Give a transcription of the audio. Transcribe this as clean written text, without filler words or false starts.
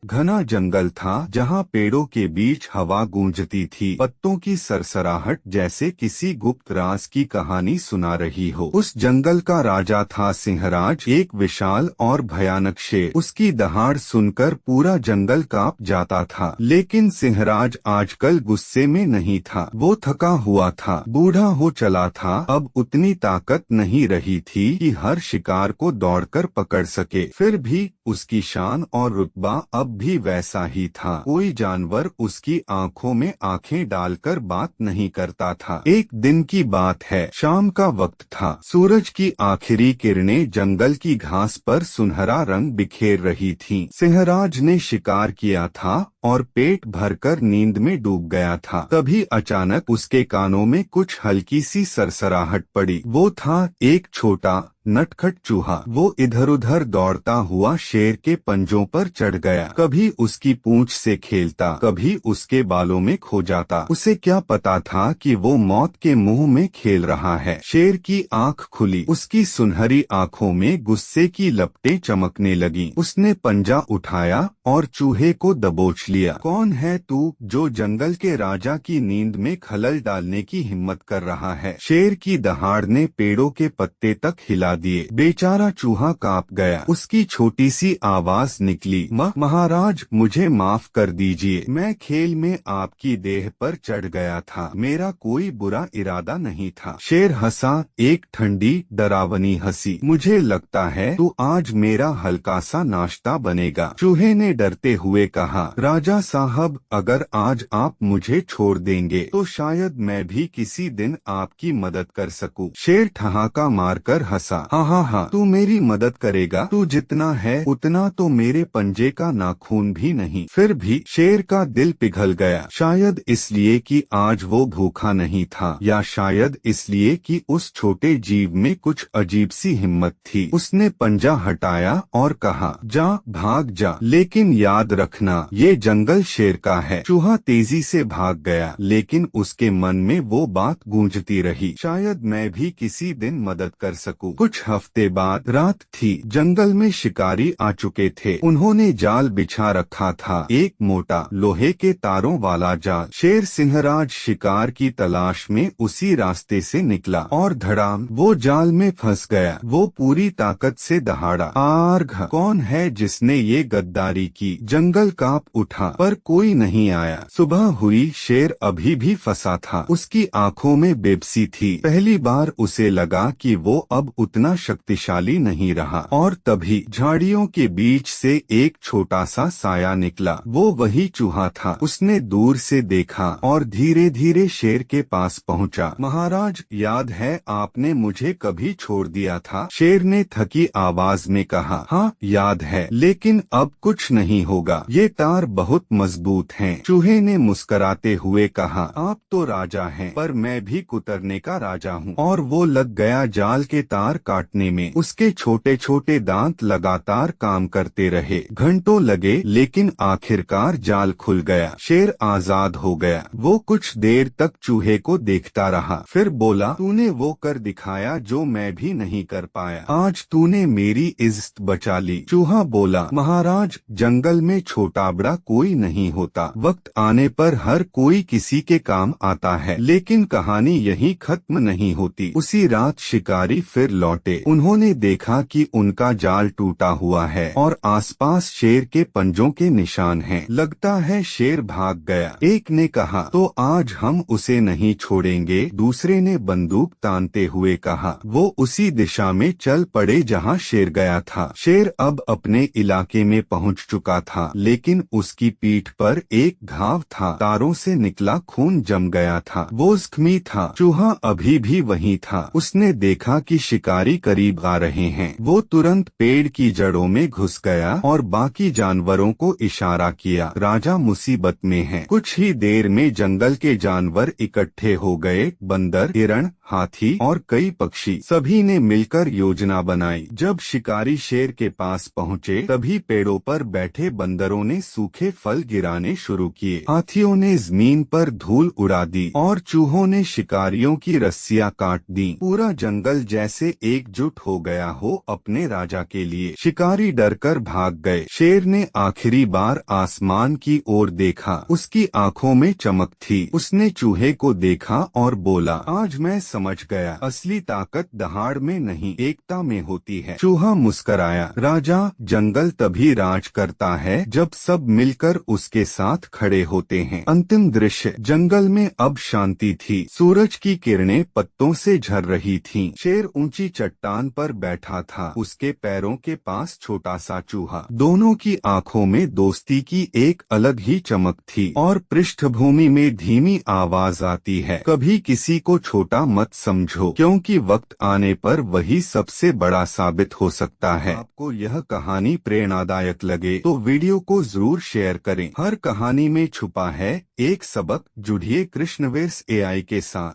घना जंगल था जहाँ पेड़ों के बीच हवा गूंजती थी, पत्तों की सरसराहट जैसे किसी गुप्त राज की कहानी सुना रही हो। उस जंगल का राजा था सिंहराज, एक विशाल और भयानक शेर। उसकी दहाड़ सुनकर पूरा जंगल कांप जाता था। लेकिन सिंहराज आजकल गुस्से में नहीं था, वो थका हुआ था, बूढ़ा हो चला था। अब उतनी ताकत नहीं रही थी कि हर शिकार को दौड़कर पकड़ सके। फिर भी उसकी शान और रुतबा अब भी वैसा ही था। कोई जानवर उसकी आंखों में आंखें डालकर बात नहीं करता था। एक दिन की बात है, शाम का वक्त था। सूरज की आखिरी किरणें जंगल की घास पर सुनहरा रंग बिखेर रही थीं। सिंहराज ने शिकार किया था और पेट भरकर नींद में डूब गया था। तभी अचानक उसके कानों में कुछ हल्की सी सरसराहट पड़ी। वो था एक छोटा नटखट चूहा। वो इधर उधर दौड़ता हुआ शेर के पंजों पर चढ़ गया। कभी उसकी पूंछ से खेलता, कभी उसके बालों में खो जाता। उसे क्या पता था कि वो मौत के मुंह में खेल रहा है। शेर की आंख खुली, उसकी सुनहरी आंखों में गुस्से की लपटें चमकने लगीं। उसने पंजा उठाया और चूहे को दबोच लिया। कौन है तू जो जंगल के राजा की नींद में खलल डालने की हिम्मत कर रहा है? शेर की दहाड़ ने पेड़ों के पत्ते तक हिला दिए। बेचारा चूहा कांप गया। उसकी छोटी सी आवाज निकली, महाराज मुझे माफ कर दीजिए, मैं खेल में आपकी देह पर चढ़ गया था, मेरा कोई बुरा इरादा नहीं था। शेर हंसा, एक ठंडी डरावनी हंसी। मुझे लगता है तू आज मेरा हल्का सा नाश्ता बनेगा। चूहे ने डरते हुए कहा, राजा साहब अगर आज आप मुझे छोड़ देंगे तो शायद मैं भी किसी दिन आपकी मदद कर सकूं। शेर ठहाका मारकर हंसा, हाँ, तू मेरी मदद करेगा? तू जितना है उतना तो मेरे पंजे का नाखून भी नहीं। फिर भी शेर का दिल पिघल गया, शायद इसलिए कि आज वो भूखा नहीं था, या शायद इसलिए कि उस छोटे जीव में कुछ अजीब सी हिम्मत थी। उसने पंजा हटाया और कहा, जा भाग जा, लेकिन याद रखना ये जंगल शेर का है। चूहा तेजी से भाग गया, लेकिन उसके मन में वो बात गूंजती रही, शायद मैं भी किसी दिन मदद कर सकूं। कुछ हफ्ते बाद रात थी, जंगल में शिकारी आ चुके थे। उन्होंने जाल बिछा रखा था, एक मोटा लोहे के तारों वाला जाल। शेर सिंहराज शिकार की तलाश में उसी रास्ते से निकला और धड़ाम वो जाल में फंस गया। वो पूरी ताकत से दहाड़ा, आर्घ, कौन है जिसने ये गद्दारी की? जंगल कांप उठा पर कोई नहीं आया। सुबह हुई, शेर अभी भी फंसा था। उसकी आंखों में बेबसी थी। पहली बार उसे लगा कि वो अब उतना शक्तिशाली नहीं रहा। और तभी झाड़ियों के बीच से एक छोटा सा साया निकला। वो वही चूहा था। उसने दूर से देखा और धीरे धीरे शेर के पास पहुंचा। महाराज याद है आपने मुझे कभी छोड़ दिया था? शेर ने थकी आवाज में कहा, हाँ याद है, लेकिन अब कुछ नहीं होगा, ये तार बहुत मजबूत हैं। चूहे ने मुस्कराते हुए कहा, आप तो राजा हैं, पर मैं भी कुतरने का राजा हूँ। और वो लग गया जाल के तार काटने में। उसके छोटे छोटे दांत लगातार काम करते रहे। घंटों लगे, लेकिन आखिरकार जाल खुल गया। शेर आजाद हो गया। वो कुछ देर तक चूहे को देखता रहा, फिर बोला, तूने वो कर दिखाया जो मैं भी नहीं कर पाया। आज तूने मेरी इज्जत बचा ली। चूहा बोला, महाराज जंगल में छोटा बड़ा कोई नहीं होता, वक्त आने पर हर कोई किसी के काम आता है। लेकिन कहानी यहीं खत्म नहीं होती। उसी रात शिकारी फिर लौटे। उन्होंने देखा कि उनका जाल टूटा हुआ है और आसपास शेर के पंजों के निशान हैं। लगता है शेर भाग गया। एक ने कहा, तो आज हम उसे नहीं छोड़ेंगे। दूसरे ने बंदूक तानते हुए कहा। वो उसी दिशा में चल पड़े जहां शेर गया था। शेर अब अपने इलाके में पहुंच चुका था, लेकिन उसकी पीठ पर एक घाव था। तारों से निकला खून जम गया था। वो जख्मी था। चूहा अभी भी वहीं था। उसने देखा कि शिकारी करीब आ रहे हैं। वो तुरंत पेड़ की जड़ों में घुस गया और बाकी जानवरों को इशारा किया, राजा मुसीबत में है। कुछ ही देर में जंगल के जानवर इकट्ठे हो गए। बंदर, हिरण, हाथी और कई पक्षी, सभी ने मिलकर योजना बनाई। जब शिकारी शेर के पास पहुंचे, तभी पेड़ों पर बैठे बंदरों ने सूखे फल गिराने शुरू किए। हाथियों ने जमीन पर धूल उड़ा दी और चूहों ने शिकारियों की रस्सियां काट दी। पूरा जंगल जैसे एकजुट हो गया हो अपने राजा के लिए। शिकारी डरकर भाग गए। शेर ने आखिरी बार आसमान की ओर देखा। उसकी आंखों में चमक थी। उसने चूहे को देखा और बोला, आज मैं समझ गया, असली ताकत दहाड़ में नहीं, एकता में होती है। चूहा मुस्कराया, राजा, जंगल तभी राज करता है जब सब मिलकर उसके साथ खड़े होते हैं। अंतिम दृश्य, जंगल में अब शांति थी। सूरज की किरणें पत्तों से झर रही थीं। शेर ऊंची चट्टान पर बैठा था, उसके पैरों के पास छोटा सा चूहा। दोनों की आंखों में दोस्ती की एक अलग ही चमक थी और पृष्ठभूमि में धीमी आवाज आती है, कभी किसी को छोटा मत समझो, क्योंकि वक्त आने पर वही सबसे बड़ा साबित हो सकता है। आपको यह कहानी प्रेरणादायक लगे तो वीडियो को जरूर शेयर करें। हर कहानी में छुपा है एक सबक। जुड़िए कृष्णवेर्स AI के साथ।